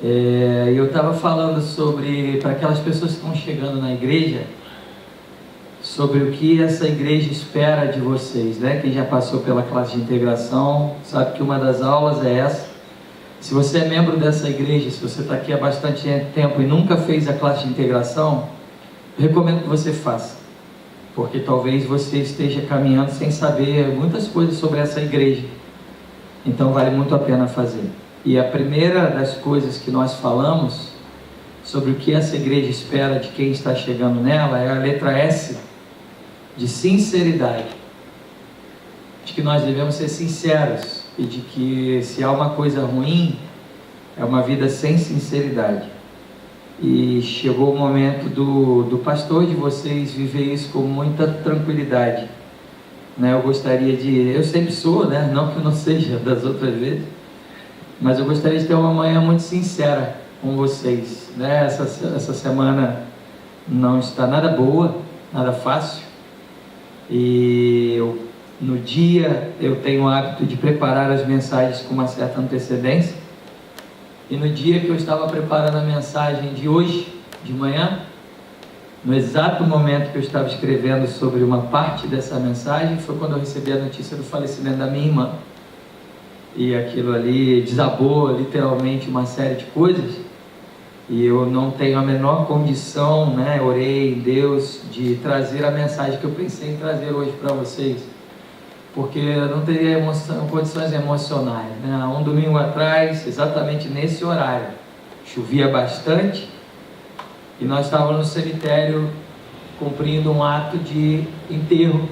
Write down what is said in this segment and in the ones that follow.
Eu estava falando sobre, para aquelas pessoas que estão chegando na igreja, sobre o que essa igreja espera de vocês, né? Quem já passou pela classe de integração sabe que uma das aulas é essa. Se você é membro dessa igreja, se você está aqui há bastante tempo e nunca fez a classe de integração, eu recomendo que você faça, porque talvez você esteja caminhando sem saber muitas coisas sobre essa igreja, então vale muito a pena fazer. E a primeira das coisas que nós falamos sobre o que essa igreja espera de quem está chegando nela é a letra S, de sinceridade, de que nós devemos ser sinceros e de que se há uma coisa ruim, é uma vida sem sinceridade. E chegou o momento do pastor de vocês viver isso com muita tranquilidade, né? Eu sempre sou, né? Não que eu não seja das outras vezes, mas eu gostaria de ter uma manhã muito sincera com vocês, né? Essa semana não está nada boa, nada fácil, e no dia eu tenho o hábito de preparar as mensagens com uma certa antecedência, e no dia que eu estava preparando a mensagem de hoje, de manhã, no exato momento que eu estava escrevendo sobre uma parte dessa mensagem, foi quando eu recebi a notícia do falecimento da minha irmã, e aquilo ali desabou literalmente uma série de coisas, e eu não tenho a menor condição, né? Orei em Deus de trazer a mensagem que eu pensei em trazer hoje para vocês, porque eu não teria condições emocionais, né? Há um domingo atrás, exatamente nesse horário, chovia bastante, e nós estávamos no cemitério cumprindo um ato de enterro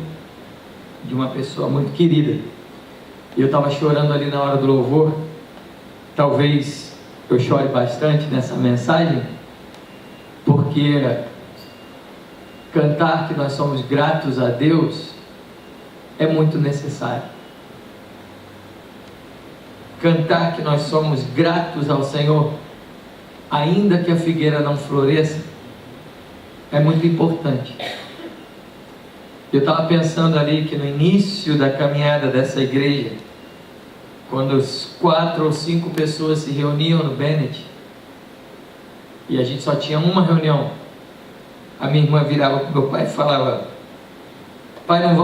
de uma pessoa muito querida, e eu estava chorando ali na hora do louvor. Talvez eu chore bastante nessa mensagem, porque cantar que nós somos gratos a Deus é muito necessário. Cantar que nós somos gratos ao Senhor, ainda que a figueira não floresça, é muito importante. Eu estava pensando ali que no início da caminhada dessa igreja, quando as 4 ou 5 pessoas se reuniam no Bennett, e a gente só tinha uma reunião, a minha irmã virava para o meu pai e falava: pai, não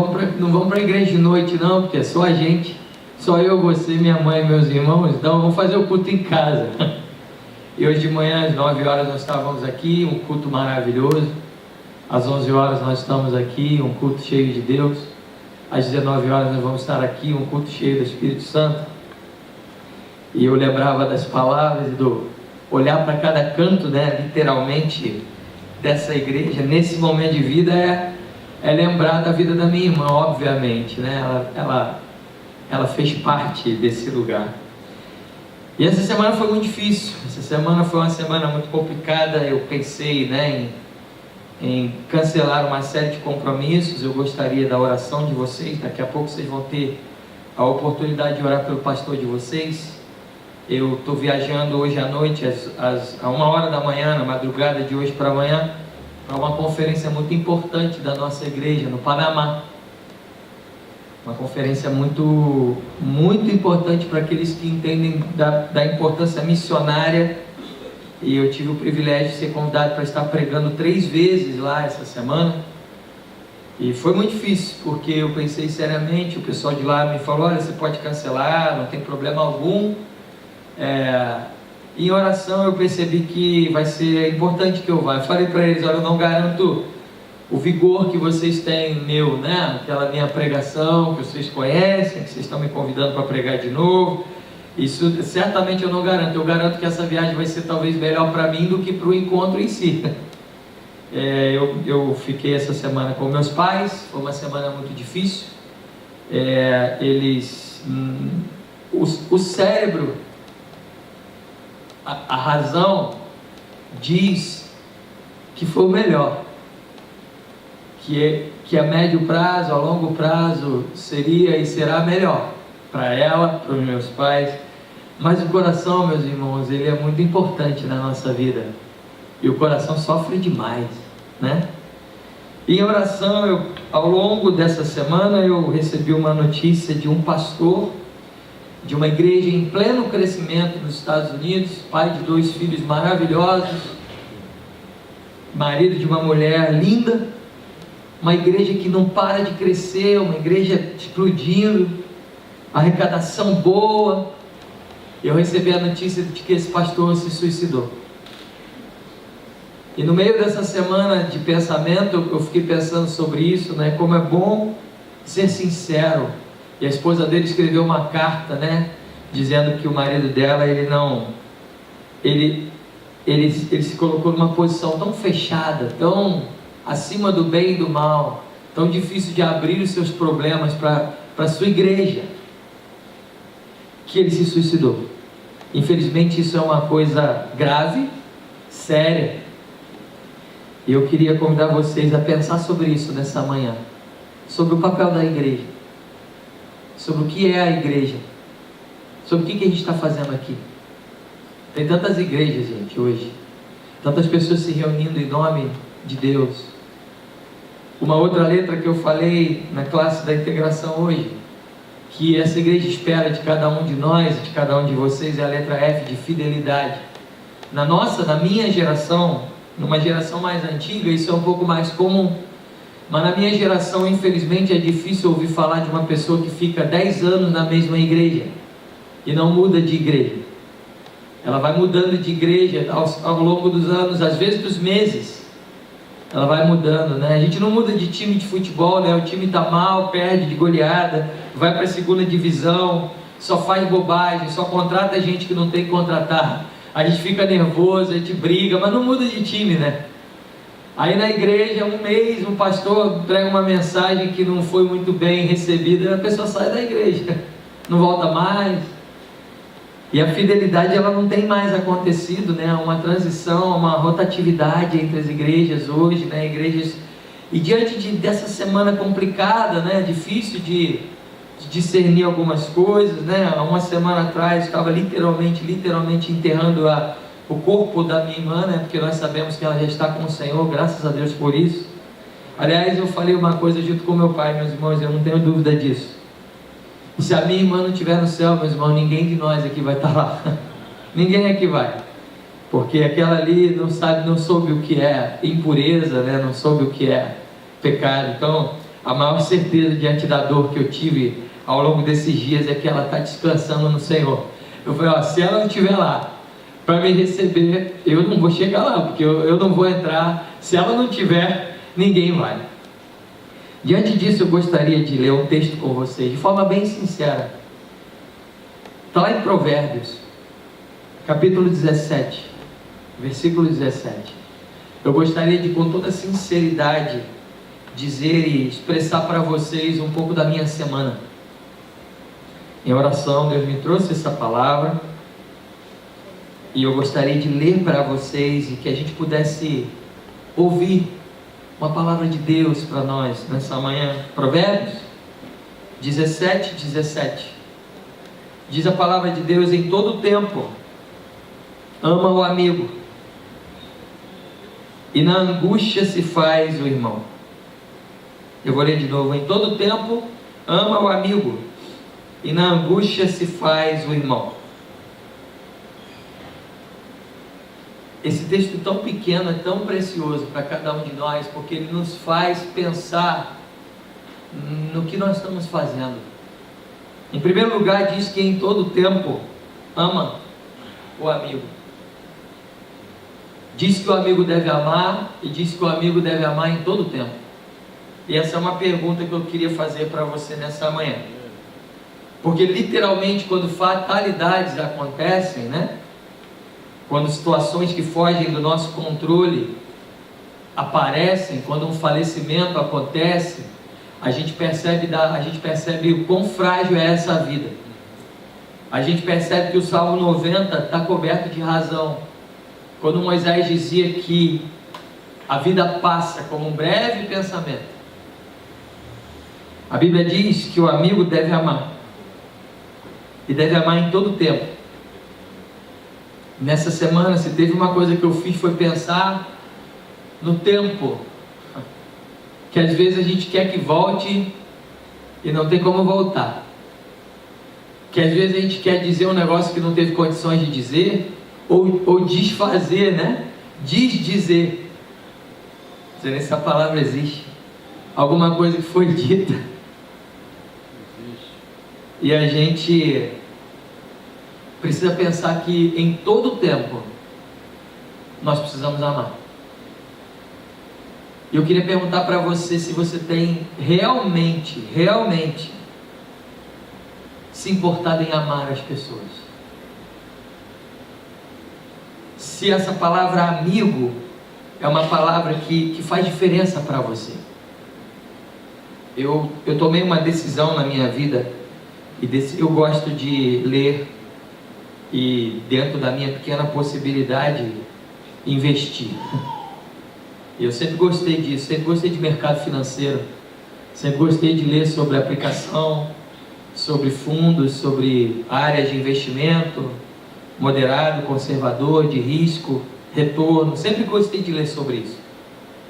vamos para a igreja de noite não, porque é só a gente, só eu, você, minha mãe e meus irmãos, então vamos fazer o culto em casa. E hoje de manhã, às 9 horas, nós estávamos aqui, um culto maravilhoso. Às 11 horas nós estamos aqui, um culto cheio de Deus. Às 19 horas nós vamos estar aqui, um culto cheio do Espírito Santo. E eu lembrava das palavras e do olhar para cada canto, né, literalmente, dessa igreja. Nesse momento de vida é lembrar da vida da minha irmã, obviamente, né? Ela fez parte desse lugar. E essa semana foi muito difícil. Essa semana foi uma semana muito complicada. Eu pensei, né, em cancelar uma série de compromissos. Eu gostaria da oração de vocês. Daqui a pouco vocês vão ter a oportunidade de orar pelo pastor de vocês. Eu estou viajando hoje à noite, a 1h da manhã, na madrugada de hoje para amanhã, para uma conferência muito importante da nossa igreja no Panamá. Uma conferência muito, muito importante para aqueles que entendem da importância missionária. E eu tive o privilégio de ser convidado para estar pregando 3 vezes lá essa semana. E foi muito difícil, porque eu pensei seriamente, o pessoal de lá me falou: olha, você pode cancelar, não tem problema algum. Em oração eu percebi que vai ser importante que eu vá. Eu falei para eles: olha, eu não garanto o vigor que vocês têm meu, né? Aquela minha pregação que vocês conhecem, que vocês estão me convidando para pregar de novo. Isso certamente eu não garanto. Eu garanto que essa viagem vai ser talvez melhor para mim do que para o encontro em si. Eu fiquei essa semana com meus pais, foi uma semana muito difícil. O cérebro, a razão diz que foi o melhor, que a médio prazo, a longo prazo seria e será melhor para ela, para os meus pais. Mas o coração, meus irmãos, ele é muito importante na nossa vida, e o coração sofre demais, né? Em oração, ao longo dessa semana eu recebi uma notícia de um pastor de uma igreja em pleno crescimento nos Estados Unidos, pai de 2 filhos maravilhosos, marido de uma mulher linda, uma igreja que não para de crescer, uma igreja explodindo, arrecadação boa. Eu recebi a notícia de que esse pastor se suicidou. E no meio dessa semana de pensamento, eu fiquei pensando sobre isso, né? Como é bom ser sincero. E a esposa dele escreveu uma carta, né? Dizendo que o marido dela, ele se colocou numa posição tão fechada, tão acima do bem e do mal, tão difícil de abrir os seus problemas para a sua igreja, que ele se suicidou. Infelizmente isso é uma coisa grave, séria. E eu queria convidar vocês a pensar sobre isso nessa manhã, sobre o papel da igreja, sobre o que é a igreja, sobre o que a gente está fazendo aqui. Tem tantas igrejas, gente, hoje, tantas pessoas se reunindo em nome de Deus. Uma outra letra que eu falei na classe da integração hoje, que essa igreja espera de cada um de nós, de cada um de vocês, é a letra F, de fidelidade. Na minha geração, numa geração mais antiga, isso é um pouco mais comum, mas na minha geração, infelizmente, é difícil ouvir falar de uma pessoa que fica 10 anos na mesma igreja e não muda de igreja. Ela vai mudando de igreja ao longo dos anos, às vezes dos meses, ela vai mudando, né? A gente não muda de time de futebol, né? O time está mal, perde de goleada, vai para a segunda divisão, só faz bobagem, só contrata gente que não tem que contratar. A gente fica nervoso, a gente briga, mas não muda de time, né? Aí na igreja, um mês, um pastor prega uma mensagem que não foi muito bem recebida, a pessoa sai da igreja, não volta mais. E a fidelidade, ela não tem mais acontecido, né? Uma transição, uma rotatividade entre as igrejas hoje, né? Igrejas... E diante dessa semana complicada, né? Difícil de discernir algumas coisas, né? Há uma semana atrás estava literalmente enterrando o corpo da minha irmã, né? Porque nós sabemos que ela já está com o Senhor, graças a Deus por isso. Aliás, eu falei uma coisa junto com meu pai, meus irmãos, eu não tenho dúvida disso. Se a minha irmã não estiver no céu, meus irmãos, ninguém de nós aqui vai estar lá. Ninguém aqui vai. Porque aquela ali não soube o que é impureza, né? Não soube o que é pecado. Então, a maior certeza diante da dor que eu tive ao longo desses dias é que ela está descansando no Senhor. Eu falei, se ela não estiver lá para me receber, eu não vou chegar lá, porque eu não vou entrar. Se ela não tiver, ninguém vai. Diante disso, eu gostaria de ler um texto com vocês, de forma bem sincera. Está lá em Provérbios, capítulo 17, versículo 17. Eu gostaria de, com toda sinceridade, dizer e expressar para vocês um pouco da minha semana. Em oração, Deus me trouxe essa palavra, e eu gostaria de ler para vocês, e que a gente pudesse ouvir uma palavra de Deus para nós nessa manhã. Provérbios 17, 17. Diz a palavra de Deus: em todo tempo ama o amigo, e na angústia se faz o irmão. Eu vou ler de novo. Em todo tempo ama o amigo, e na angústia se faz o irmão. Esse texto tão pequeno é tão precioso para cada um de nós, porque ele nos faz pensar no que nós estamos fazendo. Em primeiro lugar, diz que em todo tempo ama o amigo. Diz que o amigo deve amar, e diz que o amigo deve amar em todo tempo. E essa é uma pergunta que eu queria fazer para você nessa manhã. Porque literalmente, quando fatalidades acontecem, né? Quando situações que fogem do nosso controle aparecem, quando um falecimento acontece, a gente percebe o quão frágil é essa vida. A gente percebe que o Salmo 90 está coberto de razão. Quando Moisés dizia que a vida passa como um breve pensamento, a Bíblia diz que o amigo deve amar, e deve amar em todo tempo. Nessa semana, se teve uma coisa que eu fiz, foi pensar no tempo, que às vezes a gente quer que volte e não tem como voltar. que às vezes a gente quer dizer um negócio que não teve condições de dizer, ou desfazer, né? Desdizer. Não sei nem se essa palavra existe. Alguma coisa que foi dita. E a gente precisa pensar que em todo tempo nós precisamos amar. E eu queria perguntar para você se você tem realmente se importado em amar as pessoas. Se essa palavra amigo é uma palavra que faz diferença para você. Eu tomei uma decisão na minha vida, e eu gosto de ler e, dentro da minha pequena possibilidade, investir. Eu sempre gostei disso, sempre gostei de mercado financeiro, sempre gostei de ler sobre aplicação, sobre fundos, sobre áreas de investimento, moderado, conservador, de risco, retorno, sempre gostei de ler sobre isso.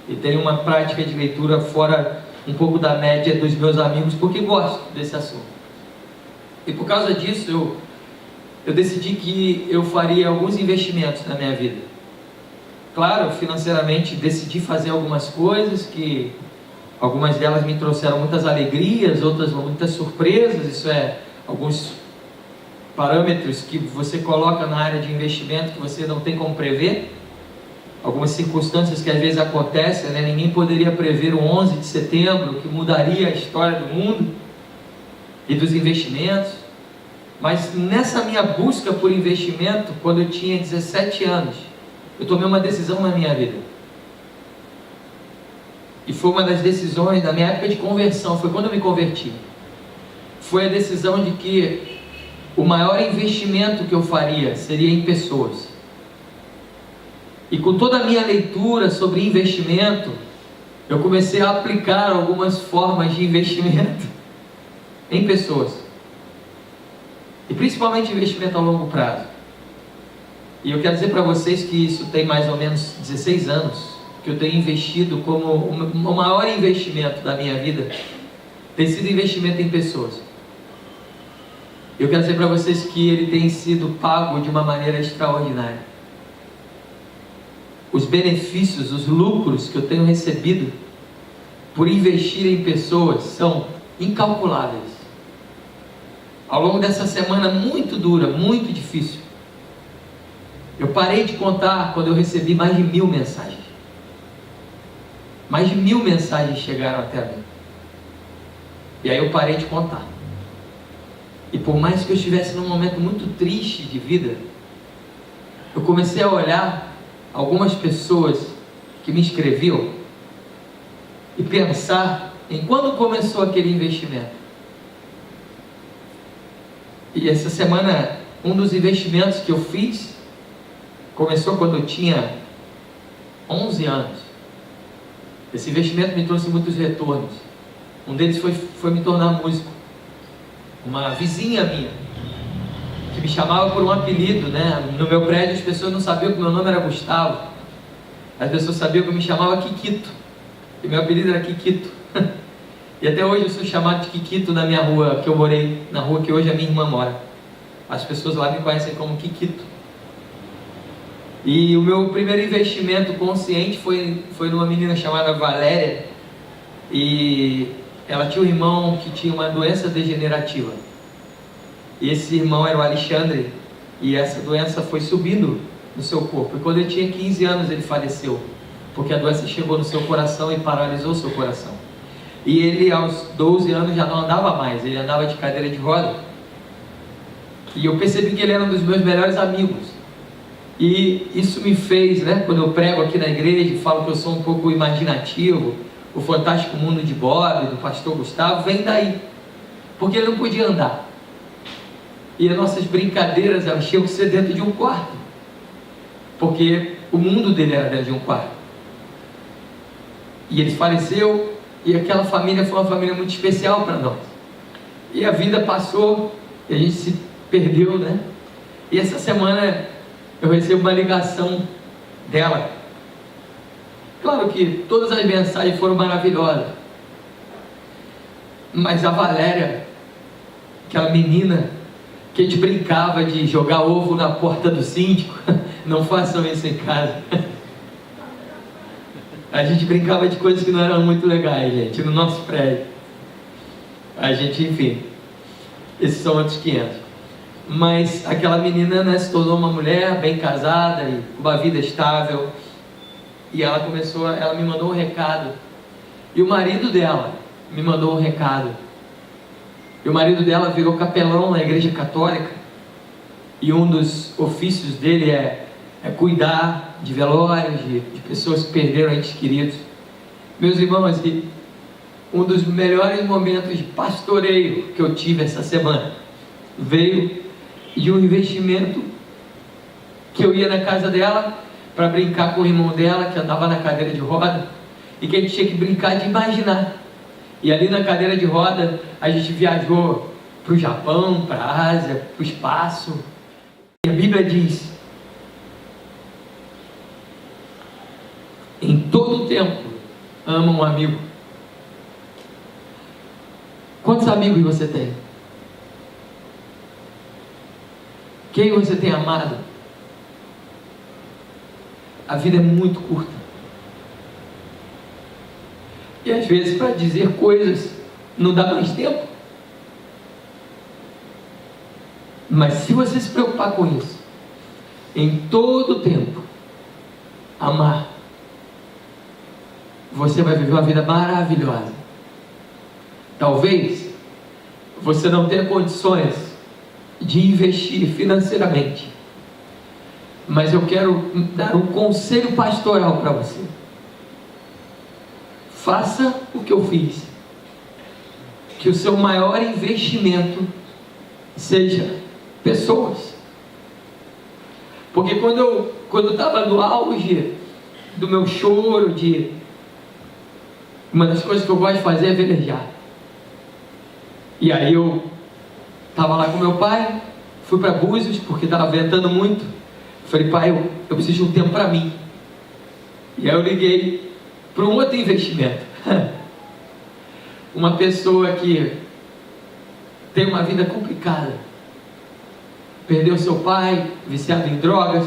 E tenho uma prática de leitura fora um pouco da média dos meus amigos, porque gosto desse assunto. E por causa disso, eu decidi que eu faria alguns investimentos na minha vida. Claro, financeiramente decidi fazer algumas coisas que algumas delas me trouxeram muitas alegrias, outras muitas surpresas. Isso é, alguns parâmetros que você coloca na área de investimento que você não tem como prever. Algumas circunstâncias que às vezes acontecem, né? Ninguém poderia prever o 11 de setembro, que mudaria a história do mundo e dos investimentos. Mas nessa minha busca por investimento, quando eu tinha 17 anos, eu tomei uma decisão na minha vida. E foi uma das decisões da minha época de conversão, foi quando eu me converti. Foi a decisão de que o maior investimento que eu faria seria em pessoas. E com toda a minha leitura sobre investimento, eu comecei a aplicar algumas formas de investimento em pessoas. E principalmente investimento a longo prazo. E eu quero dizer para vocês que isso tem mais ou menos 16 anos, que eu tenho investido como o maior investimento da minha vida, tem sido investimento em pessoas. Eu quero dizer para vocês que ele tem sido pago de uma maneira extraordinária. Os benefícios, os lucros que eu tenho recebido por investir em pessoas são incalculáveis. Ao longo dessa semana muito dura, muito difícil, eu parei de contar quando eu recebi mais de 1000 mensagens. Mais de 1000 mensagens chegaram até mim. E aí eu parei de contar. E por mais que eu estivesse num momento muito triste de vida, eu comecei a olhar algumas pessoas que me escreviam e pensar em quando começou aquele investimento. E essa semana, um dos investimentos que eu fiz começou quando eu tinha 11 anos. Esse investimento me trouxe muitos retornos. Um deles foi me tornar músico. Uma vizinha minha, que me chamava por um apelido, né? No meu prédio as pessoas não sabiam que meu nome era Gustavo. As pessoas sabiam que eu me chamava Kikito, que meu apelido era Kikito. E até hoje eu sou chamado de Kikito na minha rua, que eu morei, na rua que hoje a minha irmã mora. As pessoas lá me conhecem como Kikito. E o meu primeiro investimento consciente foi numa menina chamada Valéria. E ela tinha um irmão que tinha uma doença degenerativa. E esse irmão era o Alexandre. E essa doença foi subindo no seu corpo. E quando ele tinha 15 anos ele faleceu, porque a doença chegou no seu coração e paralisou o seu coração. E ele aos 12 anos já não andava mais, ele andava de cadeira de roda. E eu percebi que ele era um dos meus melhores amigos. E isso me fez, né, quando eu prego aqui na igreja e falo que eu sou um pouco imaginativo, o Fantástico Mundo de Bob, do pastor Gustavo, vem daí. Porque ele não podia andar. E as nossas brincadeiras, elas tinham que ser dentro de um quarto. Porque o mundo dele era dentro de um quarto. E ele faleceu, e aquela família foi uma família muito especial para nós. E a vida passou, e a gente se perdeu, né? E essa semana eu recebo uma ligação dela. Claro que todas as mensagens foram maravilhosas, mas a Valéria, aquela menina, que a gente brincava de jogar ovo na porta do síndico. Não façam isso em casa. A gente brincava de coisas que não eram muito legais, gente, no nosso prédio. A gente, enfim, esses são outros 500. Mas aquela menina, né, se tornou uma mulher bem casada e com uma vida estável. E ela me mandou um recado. E o marido dela me mandou um recado. E o marido dela virou capelão na igreja católica. E um dos ofícios dele é cuidar de velórios, de pessoas que perderam entes queridos. Meus irmãos, um dos melhores momentos de pastoreio que eu tive essa semana veio de um investimento que eu ia na casa dela para brincar com o irmão dela que andava na cadeira de roda e que a gente tinha que brincar de imaginar. E ali na cadeira de roda a gente viajou para o Japão, para a Ásia, para o espaço. E a Bíblia diz: em todo tempo ama um amigo. Quantos amigos você tem? Quem você tem amado? A vida é muito curta. E às vezes para dizer coisas não dá mais tempo. Mas se você se preocupar com isso, em todo tempo, amar, você vai viver uma vida maravilhosa. Talvez você não tenha condições de investir financeiramente, mas eu quero dar um conselho pastoral para você. Faça o que eu fiz. Que o seu maior investimento seja pessoas. Porque quando eu estava no auge do meu choro, uma das coisas que eu gosto de fazer é velejar. E aí eu estava lá com meu pai, fui para Búzios, porque estava ventando muito. Falei: pai, eu preciso de um tempo para mim. E aí eu liguei para um outro investimento. Uma pessoa que tem uma vida complicada, perdeu seu pai, viciado em drogas,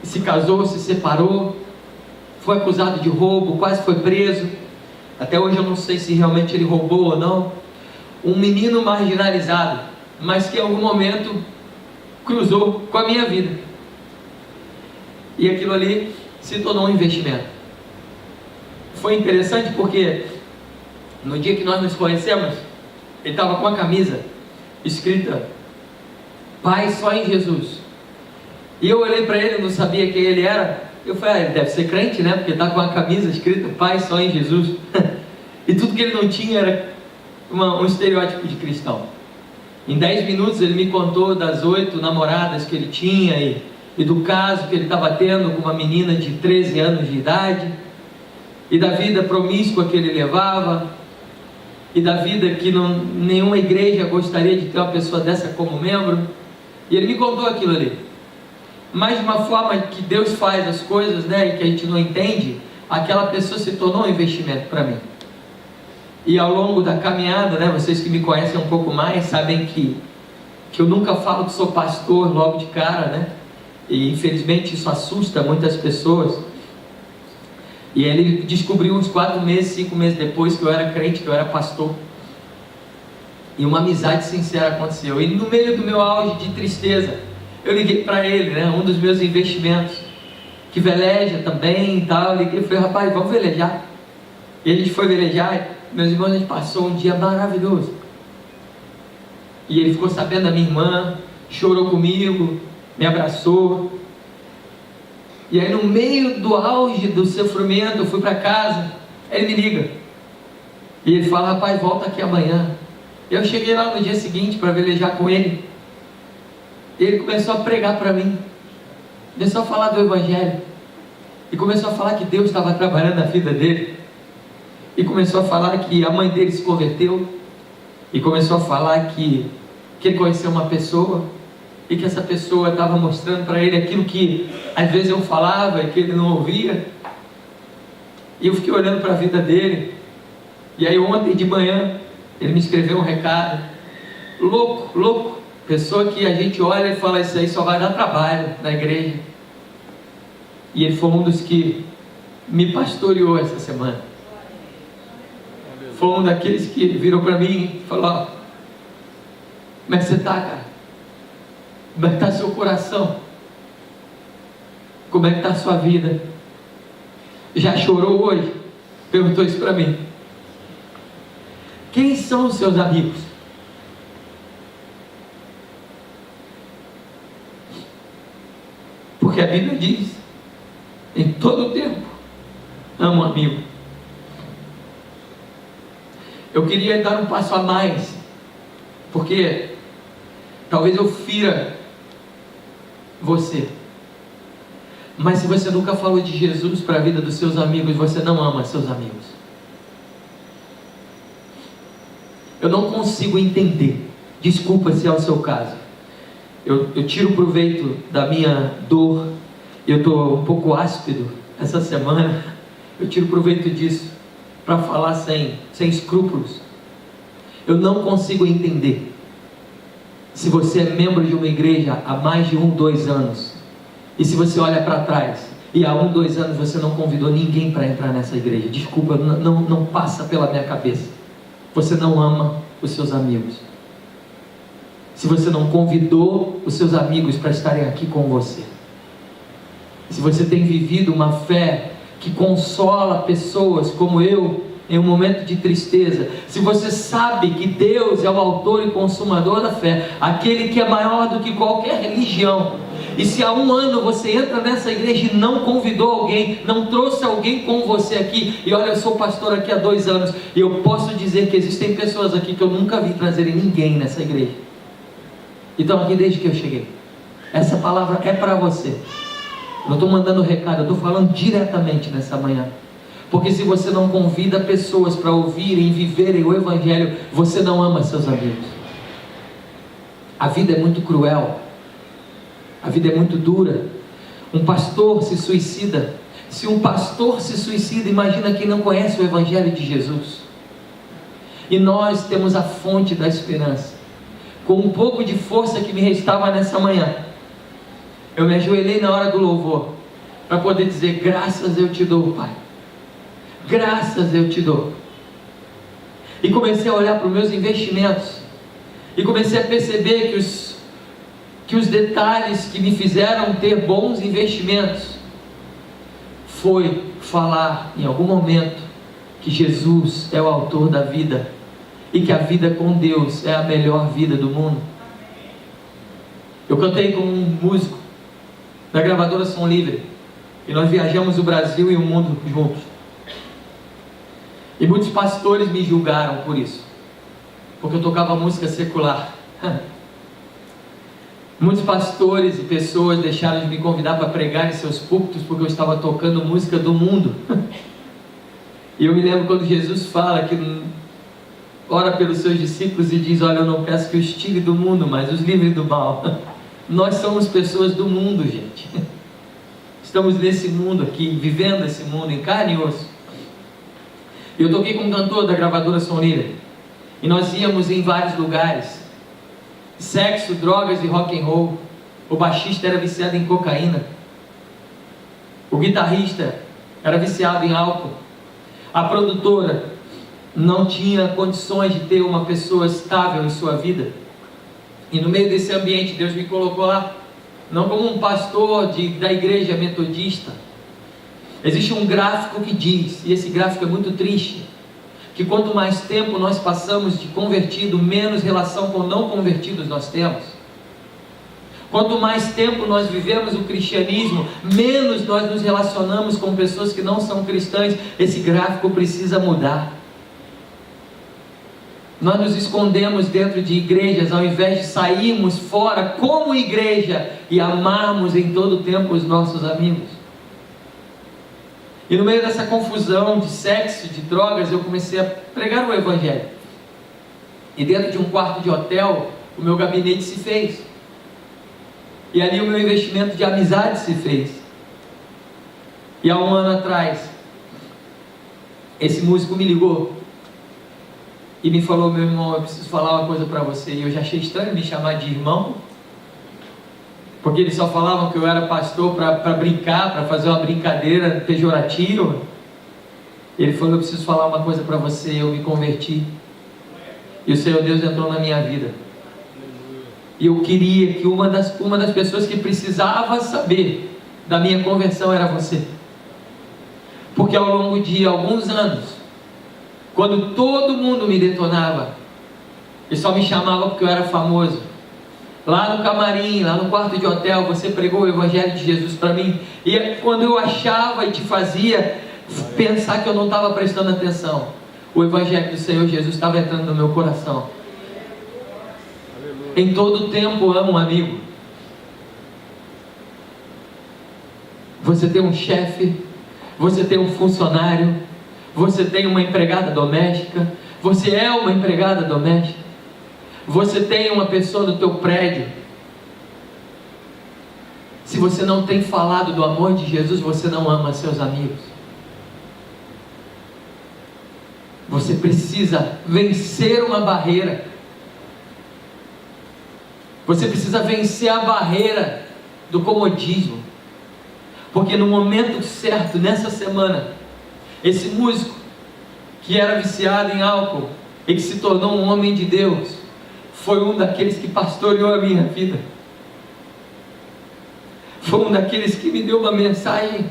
se casou, se separou, foi acusado de roubo, quase foi preso. Até hoje eu não sei se realmente ele roubou ou não. Um menino marginalizado, mas que em algum momento cruzou com a minha vida. E aquilo ali se tornou um investimento. Foi interessante porque no dia que nós nos conhecemos, ele estava com uma camisa escrita Pai só em Jesus. E eu olhei para ele, não sabia quem ele era. Eu falei: ele deve ser crente, né? Porque está com uma camisa escrita Pai só em Jesus. E tudo que ele não tinha era um estereótipo de cristão. Em 10 minutos ele me contou das 8 namoradas que ele tinha e do caso que ele estava tendo com uma menina de 13 anos de idade, e da vida promíscua que ele levava, e da vida que nenhuma igreja gostaria de ter uma pessoa dessa como membro. E ele me contou aquilo ali. Mas de uma forma que Deus faz as coisas, né, e que a gente não entende, aquela pessoa se tornou um investimento para mim. E ao longo da caminhada, né, vocês que me conhecem um pouco mais, sabem que eu nunca falo que sou pastor logo de cara, né? E infelizmente isso assusta muitas pessoas. E ele descobriu uns 4 meses, 5 meses depois que eu era crente, que eu era pastor. E uma amizade sincera aconteceu. E no meio do meu auge de tristeza, eu liguei para ele, né, um dos meus investimentos, que veleja também e tal. Eu liguei e falei: rapaz, vamos velejar. E a gente foi velejar. Meus irmãos, a gente passou um dia maravilhoso. E ele ficou sabendo da minha irmã, chorou comigo, me abraçou. E aí no meio do auge do sofrimento, eu fui para casa. Ele me liga e ele fala: rapaz, volta aqui amanhã. Eu cheguei lá no dia seguinte para velejar com ele. Ele começou a pregar para mim, começou a falar do Evangelho, e começou a falar que Deus estava trabalhando na vida dele, e começou a falar que a mãe dele se converteu, e começou a falar que ele conheceu uma pessoa, e que essa pessoa estava mostrando para ele aquilo que às vezes eu falava e que ele não ouvia. E eu fiquei olhando para a vida dele. E aí ontem de manhã ele me escreveu um recado louco, louco. Pessoa que a gente olha e fala, isso aí só vai dar trabalho na igreja. E ele foi um dos que me pastoreou essa semana. Foi um daqueles que virou para mim e falou, ó, como é que você está, cara? Como é que está seu coração? Como é que está a sua vida? Já chorou hoje? Perguntou isso para mim. Quem são os seus amigos? Porque a Bíblia diz, em todo tempo, ama um amigo. Eu queria dar um passo a mais, porque talvez eu fira você. Mas se você nunca falou de Jesus para a vida dos seus amigos, você não ama seus amigos. Eu não consigo entender. Desculpa se é o seu caso. Eu tiro proveito da minha dor. Eu estou um pouco áspido essa semana. Eu tiro proveito disso para falar sem escrúpulos. Eu não consigo entender. Se você é membro de uma igreja há mais de 2 anos, e se você olha para trás, e há 2 anos você não convidou ninguém para entrar nessa igreja, desculpa, não passa pela minha cabeça. Você não ama os seus amigos. Se você não convidou os seus amigos para estarem aqui com você. Se você tem vivido uma fé que consola pessoas como eu, em um momento de tristeza, se você sabe que Deus é o autor e consumador da fé, aquele que é maior do que qualquer religião, e se há 1 ano você entra nessa igreja e não convidou alguém, não trouxe alguém com você aqui, e olha, eu sou pastor aqui há 2 anos, e eu posso dizer que existem pessoas aqui que eu nunca vi trazerem ninguém nessa igreja, e estão aqui desde que eu cheguei. Essa palavra é para você. Eu não estou mandando recado, eu estou falando diretamente nessa manhã. Porque se você não convida pessoas para ouvirem e viverem o Evangelho, você não ama seus amigos. A vida é muito cruel. A vida é muito dura. Um pastor se suicida. Se um pastor se suicida, imagina quem não conhece o Evangelho de Jesus. E nós temos a fonte da esperança. Com um pouco de força que me restava nessa manhã, eu me ajoelhei na hora do louvor, para poder dizer, graças eu te dou, Pai. Graças eu te dou. E comecei a olhar para os meus investimentos, e comecei a perceber que os detalhes que me fizeram ter bons investimentos, foi falar em algum momento, que Jesus é o autor da vida, e que a vida com Deus é a melhor vida do mundo. Eu cantei com um músico, da gravadora Som Livre, e nós viajamos o Brasil e o mundo juntos. E muitos pastores me julgaram por isso, porque eu tocava música secular. Muitos pastores e pessoas deixaram de me convidar para pregar em seus púlpitos, porque eu estava tocando música do mundo. E eu me lembro quando Jesus fala que ora pelos seus discípulos e diz, olha, eu não peço que os tire do mundo, mas os livre do mal. Nós somos pessoas do mundo, gente. Estamos nesse mundo aqui, vivendo esse mundo em carne e osso. Eu toquei com um cantor da gravadora Som Livre, e nós íamos em vários lugares. Sexo, drogas e rock and roll. O baixista era viciado em cocaína. O guitarrista era viciado em álcool. A produtora não tinha condições de ter uma pessoa estável em sua vida. E no meio desse ambiente, Deus me colocou lá, não como um pastor da igreja metodista. Existe um gráfico que diz, e esse gráfico é muito triste, que quanto mais tempo nós passamos de convertido, menos relação com não convertidos nós temos. Quanto mais tempo nós vivemos o cristianismo, menos nós nos relacionamos com pessoas que não são cristãs. Esse gráfico precisa mudar. Nós nos escondemos dentro de igrejas, ao invés de sairmos fora como igreja e amarmos em todo o tempo os nossos amigos. E no meio dessa confusão de sexo, de drogas, eu comecei a pregar o Evangelho. E dentro de um quarto de hotel, o meu gabinete se fez. E ali o meu investimento de amizade se fez. E há 1 ano atrás, esse músico me ligou. e me falou: meu irmão, eu preciso falar uma coisa para você. E eu já achei estranho me chamar de irmão, porque eles só falavam que eu era pastor para brincar, para fazer uma brincadeira pejorativa. Ele falou: eu preciso falar uma coisa para você. Eu me converti e o Senhor Deus entrou na minha vida, e eu queria que uma das pessoas que precisava saber da minha conversão era você, porque ao longo de alguns anos, quando todo mundo me detonava, e só me chamava porque eu era famoso, lá no camarim, lá no quarto de hotel, você pregou o Evangelho de Jesus para mim, e quando eu achava e te fazia pensar que eu não estava prestando atenção, o Evangelho do Senhor Jesus estava entrando no meu coração. Em todo tempo amo um amigo. Você tem um chefe, você tem um funcionário, você tem uma empregada doméstica, você é uma empregada doméstica, você tem uma pessoa do teu prédio. Se você não tem falado do amor de Jesus, você não ama seus amigos. Você precisa vencer uma barreira. Você precisa vencer a barreira do comodismo. Porque no momento certo, nessa semana, esse músico que era viciado em álcool e que se tornou um homem de Deus, foi um daqueles que pastoreou a minha vida. Foi um daqueles que me deu uma mensagem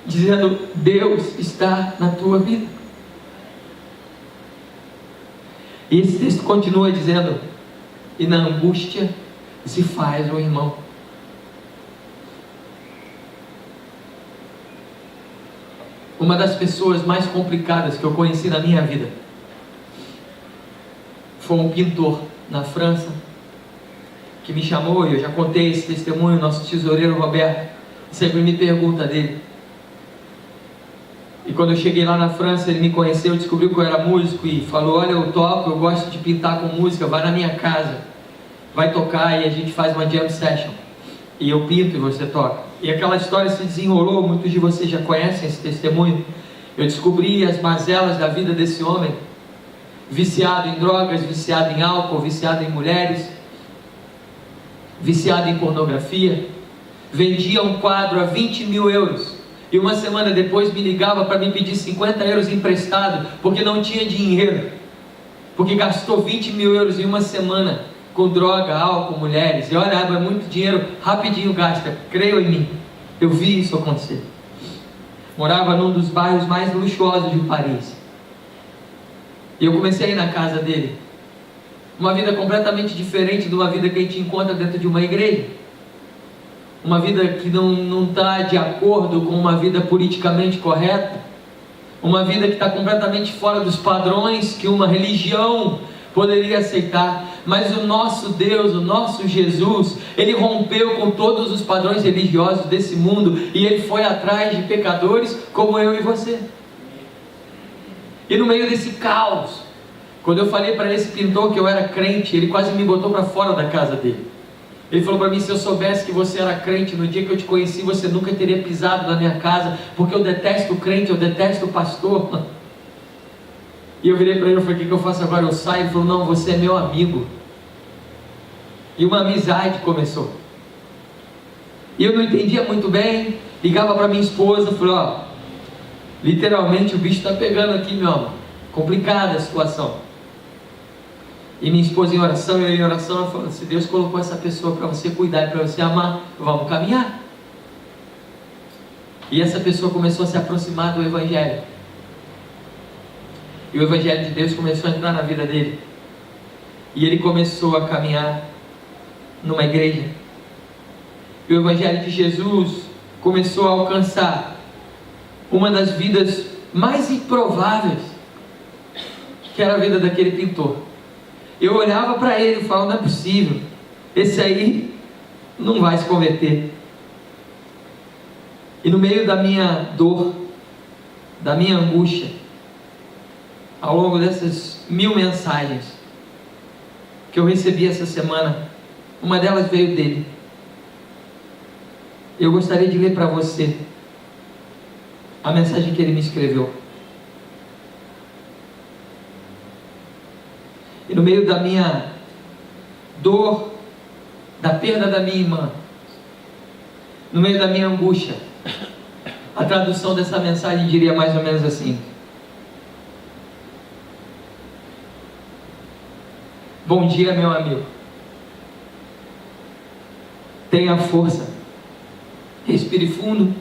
dizendo: Deus está na tua vida. E esse texto continua dizendo: e na angústia se faz o irmão. Uma das pessoas mais complicadas que eu conheci na minha vida foi um pintor na França, que me chamou, e eu já contei esse testemunho. Nosso tesoureiro Roberto sempre me pergunta dele. E quando eu cheguei lá na França, ele me conheceu, descobriu que eu era músico e falou: olha, eu toco, eu gosto de pintar com música, vai na minha casa, vai tocar e a gente faz uma jam session, e eu pinto e você toca. E aquela história se desenrolou, muitos de vocês já conhecem esse testemunho. Eu descobri as mazelas da vida desse homem, viciado em drogas, viciado em álcool, viciado em mulheres, viciado em pornografia. Vendia um quadro a 20 mil euros, e uma semana depois me ligava para me pedir 50 euros emprestado, porque não tinha dinheiro, porque gastou 20 mil euros em uma semana com droga, álcool, mulheres. E olha, é muito dinheiro, rapidinho gasta, creio em mim, eu vi isso acontecer. Morava num dos bairros mais luxuosos de Paris, e eu comecei a ir na casa dele. Uma vida completamente diferente de uma vida que a gente encontra dentro de uma igreja. Uma vida que não está de acordo com uma vida politicamente correta. Uma vida que está completamente fora dos padrões que uma religião poderia aceitar. Mas o nosso Deus, o nosso Jesus, Ele rompeu com todos os padrões religiosos desse mundo, e Ele foi atrás de pecadores como eu e você. E no meio desse caos, quando eu falei para esse pintor que eu era crente, ele quase me botou para fora da casa dele. Ele falou para mim: se eu soubesse que você era crente no dia que eu te conheci, você nunca teria pisado na minha casa, porque eu detesto o crente, eu detesto o pastor. E eu virei para ele e falei: o que eu faço agora? Eu saio? Ele falou: não, você é meu amigo. E uma amizade começou. E eu não entendia muito bem, ligava para minha esposa, falei: ó, literalmente o bicho está pegando aqui, meu amor, complicada a situação. E minha esposa em oração, eu em oração, ela falou: se Deus colocou essa pessoa para você cuidar e para você amar, vamos caminhar. E essa pessoa começou a se aproximar do Evangelho, e o Evangelho de Deus começou a entrar na vida dele, e ele começou a caminhar numa igreja, e o Evangelho de Jesus começou a alcançar uma das vidas mais improváveis, que era a vida daquele pintor. Eu olhava para ele e falava: não é possível, esse aí não vai se converter. E no meio da minha dor, da minha angústia, ao longo dessas 1000 mensagens que eu recebi essa semana, uma delas veio dele. Eu gostaria de ler para você a mensagem que ele me escreveu. E no meio da minha dor, da perda da minha irmã, no meio da minha angústia, a tradução dessa mensagem diria mais ou menos assim: bom dia, meu amigo. Tenha força. Respire fundo.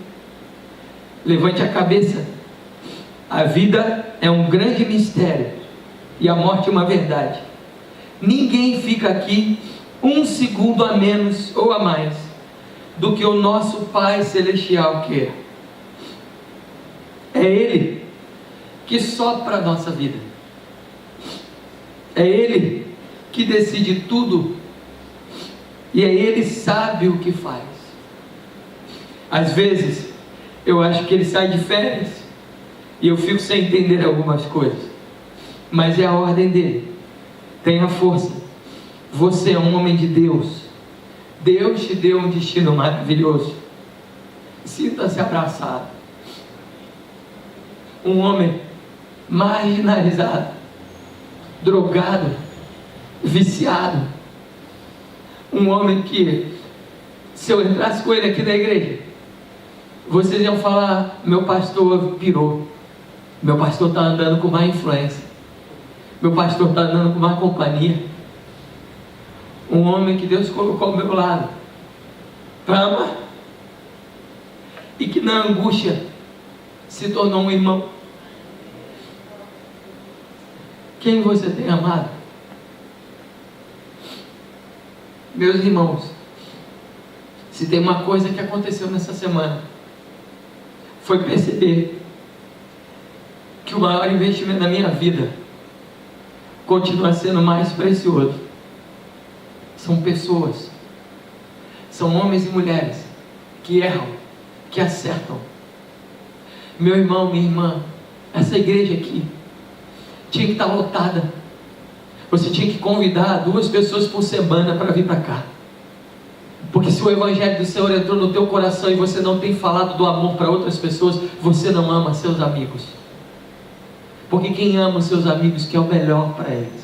Levante a cabeça. A vida é um grande mistério e a morte é uma verdade. Ninguém fica aqui um segundo a menos ou a mais do que o nosso Pai Celestial quer. É Ele que sopra a nossa vida. É Ele que decide tudo. E é Ele que sabe o que faz. Às vezes, eu acho que Ele sai de férias e eu fico sem entender algumas coisas. Mas é a ordem dEle. Tenha força. Você é um homem de Deus. Deus te deu um destino maravilhoso. Sinta-se abraçado. Um homem marginalizado, drogado, viciado. Um homem que, se eu entrasse com ele aqui na igreja, vocês iam falar: meu pastor pirou, meu pastor está andando com má influência, meu pastor está andando com má companhia. Um homem que Deus colocou ao meu lado para amar, e que na angústia se tornou um irmão. Quem você tem amado? Meus irmãos, se tem uma coisa que aconteceu nessa semana, foi perceber que o maior investimento da minha vida continua sendo mais precioso. São pessoas, são homens e mulheres que erram, que acertam. Meu irmão, minha irmã, essa igreja aqui tinha que estar lotada. Você tinha que convidar 2 pessoas por semana para vir para cá. Porque se o Evangelho do Senhor entrou no teu coração e você não tem falado do amor para outras pessoas, você não ama seus amigos. Porque quem ama os seus amigos quer o melhor para eles.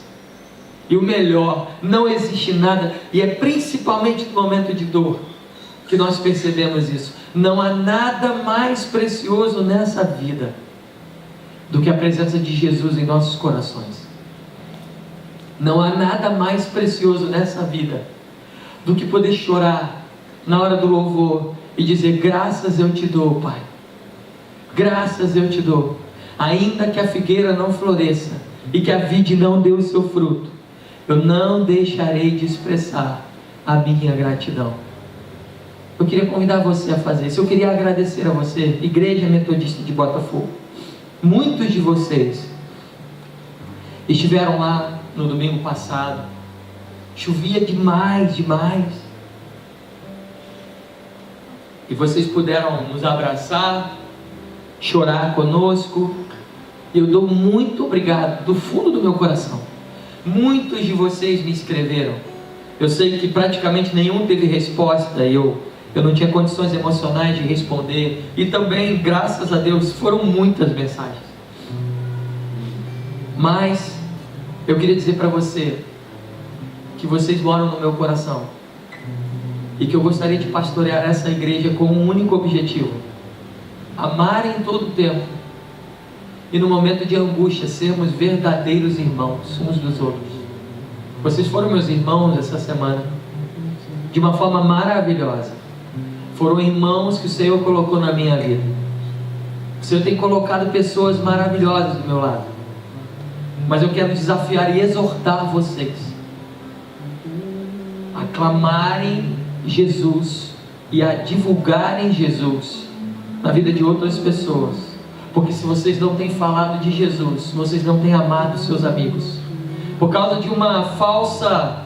E o melhor, não existe nada, e é principalmente no momento de dor que nós percebemos isso. Não há nada mais precioso nessa vida do que a presença de Jesus em nossos corações. Não há nada mais precioso nessa vida do que poder chorar na hora do louvor e dizer: graças eu te dou, Pai, graças eu te dou, ainda que a figueira não floresça e que a vide não dê o seu fruto, eu não deixarei de expressar a minha gratidão. Eu queria convidar você a fazer isso. Eu queria agradecer a você, Igreja Metodista de Botafogo. Muitos de vocês estiveram lá no domingo passado. Chovia demais. E vocês puderam nos abraçar, chorar conosco. E eu dou muito obrigado do fundo do meu coração. Muitos de vocês me escreveram. Eu sei que praticamente nenhum teve resposta. Eu não tinha condições emocionais de responder. E também, graças a Deus, foram muitas mensagens. Mas eu queria dizer para você que vocês moram no meu coração e que eu gostaria de pastorear essa igreja com um único objetivo: amar em todo o tempo, e no momento de angústia sermos verdadeiros irmãos uns dos outros. Vocês foram meus irmãos essa semana de uma forma maravilhosa. Foram irmãos que o Senhor colocou na minha vida. O Senhor tem colocado pessoas maravilhosas do meu lado. Mas eu quero desafiar e exortar vocês a clamarem Jesus e a divulgarem Jesus na vida de outras pessoas. Porque se vocês não têm falado de Jesus, vocês não têm amado seus amigos. Por causa de uma falsa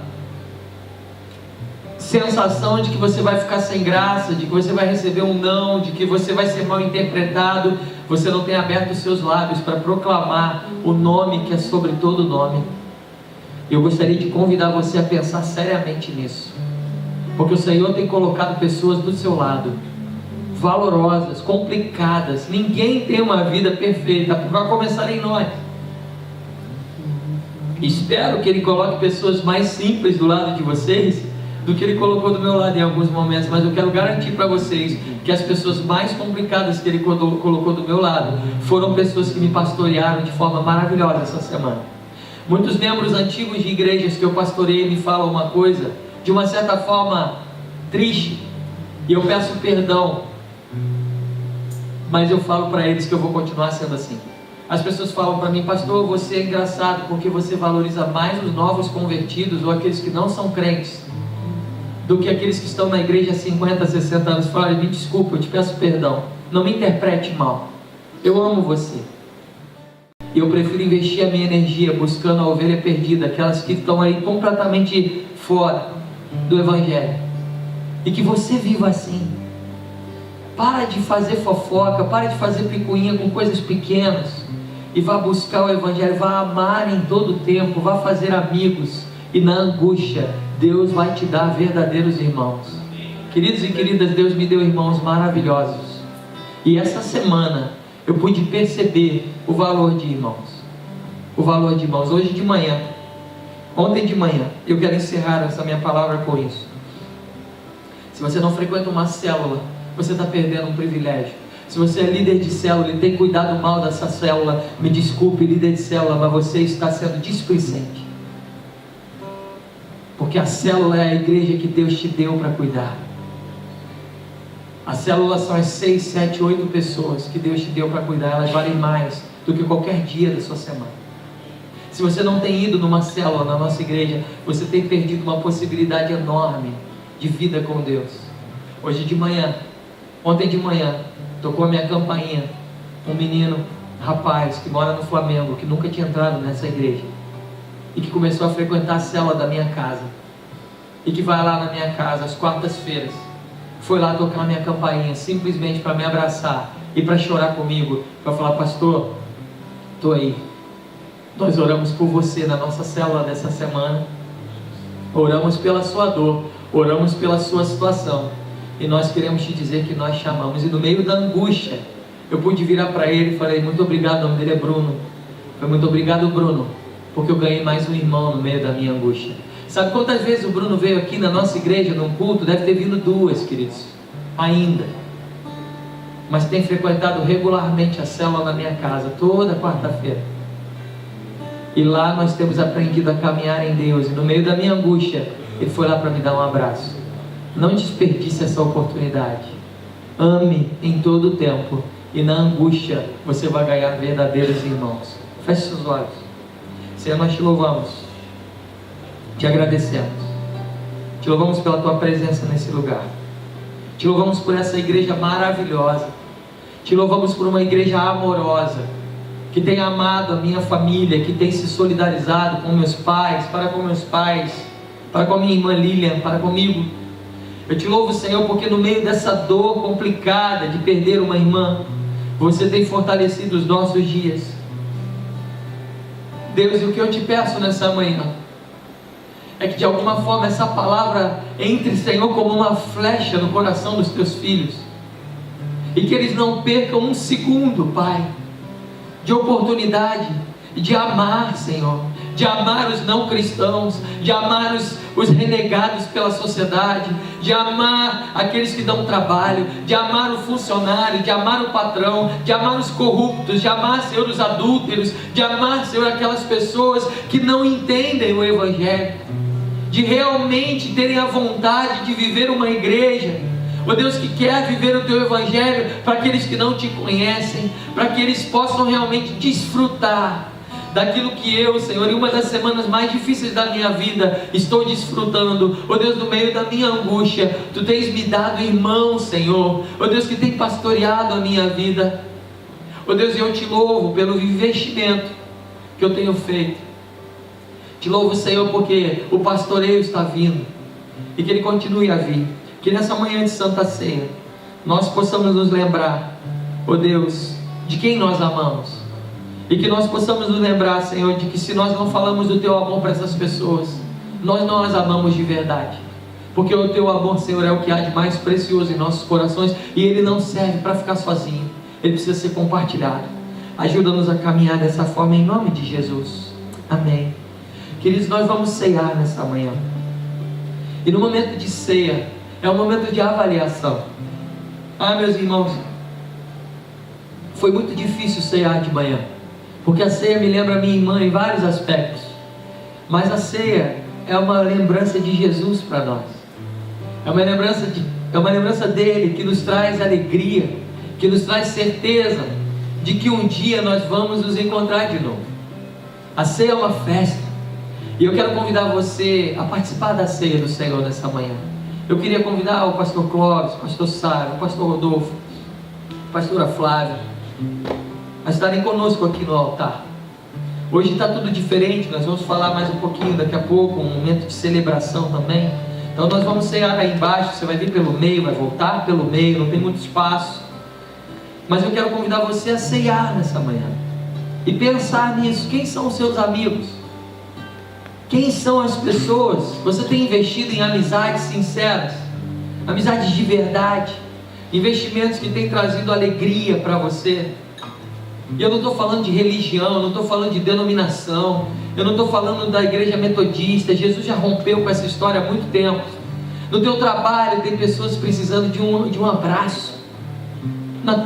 sensação de que você vai ficar sem graça, de que você vai receber um não, de que você vai ser mal interpretado, você não tem aberto os seus lábios para proclamar o nome que é sobre todo nome. Eu gostaria de convidar você a pensar seriamente nisso, porque o Senhor tem colocado pessoas do seu lado, valorosas, complicadas. Ninguém tem uma vida perfeita, para começar em nós. Espero que Ele coloque pessoas mais simples do lado de vocês do que Ele colocou do meu lado em alguns momentos, mas eu quero garantir para vocês que as pessoas mais complicadas que Ele colocou do meu lado foram pessoas que me pastorearam de forma maravilhosa essa semana. Muitos membros antigos de igrejas que eu pastoreei me falam uma coisa, de uma certa forma triste, e eu peço perdão, mas eu falo para eles que eu vou continuar sendo assim. As pessoas falam para mim: pastor, você é engraçado porque você valoriza mais os novos convertidos ou aqueles que não são crentes do que aqueles que estão na igreja há 50, 60 anos. Fala, me desculpa, eu te peço perdão, não me interprete mal, eu amo você, e eu prefiro investir a minha energia buscando a ovelha perdida, aquelas que estão aí completamente fora do Evangelho, e que você viva assim. Para de fazer fofoca, para de fazer picuinha com coisas pequenas, e vá buscar o Evangelho, vá amar em todo o tempo, vá fazer amigos, e na angústia Deus vai te dar verdadeiros irmãos. Queridos e queridas, Deus me deu irmãos maravilhosos, e essa semana eu pude perceber o valor de irmãos. O valor de irmãos. Hoje de manhã, ontem de manhã, eu quero encerrar essa minha palavra com isso. Se você não frequenta uma célula, você está perdendo um privilégio. Se você é líder de célula e tem cuidado mal dessa célula, me desculpe, líder de célula, mas você está sendo displicente, porque a célula é a igreja que Deus te deu para cuidar. A célula são as 6, 7, 8 pessoas que Deus te deu para cuidar. Elas valem mais do que qualquer dia da sua semana. Se você não tem ido numa célula na nossa igreja, você tem perdido uma possibilidade enorme de vida com Deus. Hoje de manhã, ontem de manhã, tocou a minha campainha um menino, rapaz, que mora no Flamengo, que nunca tinha entrado nessa igreja, e que começou a frequentar a célula da minha casa, e que vai lá na minha casa às quartas-feiras. Foi lá tocar a minha campainha, simplesmente para me abraçar e para chorar comigo, para falar: pastor, estou aí. Nós oramos por você na nossa célula dessa semana, oramos pela sua dor, oramos pela sua situação, e nós queremos te dizer que nós chamamos. E no meio da angústia, eu pude virar para ele e falei: muito obrigado. O nome dele é Bruno. Foi: muito obrigado, Bruno, porque eu ganhei mais um irmão no meio da minha angústia. Sabe quantas vezes o Bruno veio aqui na nossa igreja, num culto? Deve ter vindo 2, queridos, ainda. Mas tem frequentado regularmente a célula na minha casa, toda quarta-feira. E lá nós temos aprendido a caminhar em Deus. E no meio da minha angústia, ele foi lá para me dar um abraço. Não desperdice essa oportunidade. Ame em todo o tempo, e na angústia você vai ganhar verdadeiros irmãos. Feche seus olhos. Senhor, nós te louvamos, te agradecemos, te louvamos pela tua presença nesse lugar, te louvamos por essa igreja maravilhosa, te louvamos por uma igreja amorosa, que tem amado a minha família, que tem se solidarizado com meus pais, para com a minha irmã Lilian, para comigo. Eu te louvo, Senhor, porque no meio dessa dor complicada de perder uma irmã, você tem fortalecido os nossos dias. Deus, e o que eu te peço nessa manhã é que de alguma forma essa palavra entre, Senhor, como uma flecha no coração dos teus filhos, e que eles não percam um segundo, Pai, de oportunidade de amar, Senhor, de amar os não cristãos, de amar os renegados pela sociedade, de amar aqueles que dão trabalho, de amar o funcionário, de amar o patrão, de amar os corruptos, de amar, Senhor, os adúlteros, de amar, Senhor, aquelas pessoas que não entendem o Evangelho, de realmente terem a vontade de viver uma igreja, ó Deus, que quer viver o teu Evangelho para aqueles que não te conhecem, para que eles possam realmente desfrutar daquilo que eu, Senhor, em uma das semanas mais difíceis da minha vida, estou desfrutando. Ó Deus, no meio da minha angústia, Tu tens me dado irmãos, Senhor, ó Deus, que tem pastoreado a minha vida. Ó Deus, eu te louvo pelo investimento que eu tenho feito. Te louvo, Senhor, porque o pastoreio está vindo, e que ele continue a vir. Que nessa manhã de Santa Ceia, nós possamos nos lembrar, ó Deus, de quem nós amamos, e que nós possamos nos lembrar, Senhor, de que se nós não falamos do Teu amor para essas pessoas, nós não as amamos de verdade, porque o Teu amor, Senhor, é o que há de mais precioso em nossos corações, e ele não serve para ficar sozinho, ele precisa ser compartilhado. Ajuda-nos a caminhar dessa forma, em nome de Jesus. Amém. Queridos, nós vamos ceiar nessa manhã. E no momento de ceia, é um momento de avaliação. Meus irmãos, foi muito difícil ceiar de manhã, porque a ceia me lembra a minha irmã em vários aspectos. Mas a ceia é uma lembrança de Jesus para nós. É uma lembrança dele, que nos traz alegria, que nos traz certeza de que um dia nós vamos nos encontrar de novo. A ceia é uma festa. E eu quero convidar você a participar da ceia do Senhor nessa manhã. Eu queria convidar o pastor Clóvis, o pastor Sávio, o pastor Rodolfo, a pastora Flávia, a estarem conosco aqui no altar. Hoje está tudo diferente, nós vamos falar mais um pouquinho daqui a pouco, um momento de celebração também. Então nós vamos cear aí embaixo, você vai vir pelo meio, vai voltar pelo meio, não tem muito espaço. Mas eu quero convidar você a ceiar nessa manhã e pensar nisso. Quem são os seus amigos? Quem são as pessoas? Você tem investido em amizades sinceras, amizades de verdade, investimentos que têm trazido alegria para você? E eu não estou falando de religião, eu não estou falando de denominação, eu não estou falando da igreja metodista. Jesus já rompeu com essa história há muito tempo. No teu trabalho tem pessoas precisando de um abraço.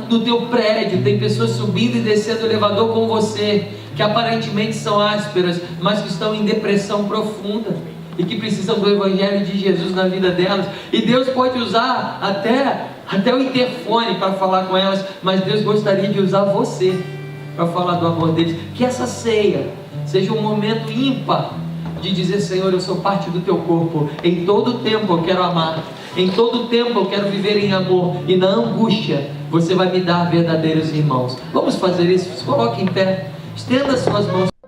No teu prédio tem pessoas subindo e descendo o elevador com você, que aparentemente são ásperas, mas que estão em depressão profunda e que precisam do Evangelho de Jesus na vida delas. E Deus pode usar até o interfone para falar com elas, mas Deus gostaria de usar você para falar do amor deles. Que essa ceia seja um momento ímpar de dizer: Senhor, eu sou parte do teu corpo, em todo tempo eu quero amar, em todo tempo eu quero viver em amor, e na angústia você vai me dar verdadeiros irmãos. Vamos fazer isso? Se coloque em pé, estenda as suas mãos.